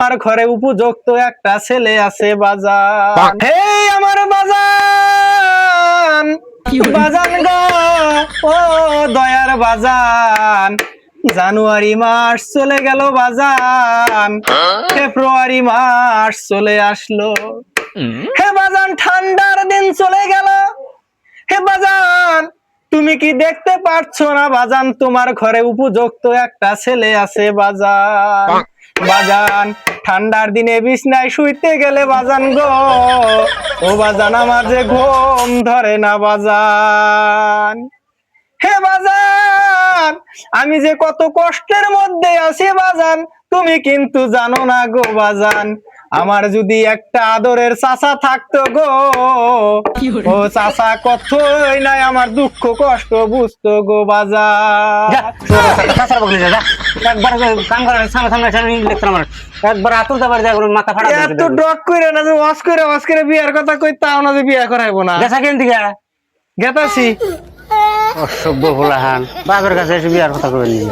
আমার ঘরে উপযুক্ত একটা ছেলে আছে বাজান। হে আমার বাজান, বাজান গো, ও দয়ার বাজান। জানুয়ারি মাস চলে গেল বাজান, ফেব্রুয়ারি মাস চলে আসলো। হে বাজান, ঠান্ডার দিন চলে গেল। হে বাজান, তুমি কি দেখতে পারছো না বাজান, তোমার ঘরে উপযুক্ত একটা ছেলে আছে বাজান। বাজান, ঠান্ডার দিনে বিছনায় শুইতে গেলে বাজান গো, ও বাজান আমার যে ঘুম ধরে না বাজান। হে বাজান, আমি যে কত কষ্টের মধ্যে আছি বাজান, তুমি কিন্তু জানো না গো বাজান। আমার যদি একটা আদরের চাচা থাকতো গো, ও চাচা কতই নাই আমার দুঃখ কষ্ট বুঝতো গো বাজান। একবার কাম করে সামনে সামনে লেখতাম আমার একবার আতুর দাবার যায় মাথা ফাটা এত ডক করে না যে ওয়াশ করে বিয়ার কথা কই, তাও না যে বিয়া করাইবো না। গেছা কেন দিকে গেতাছি। অসভ্য ভোলাহান বাপের কাছে এসে বিয়ার কথা করে নিয়ে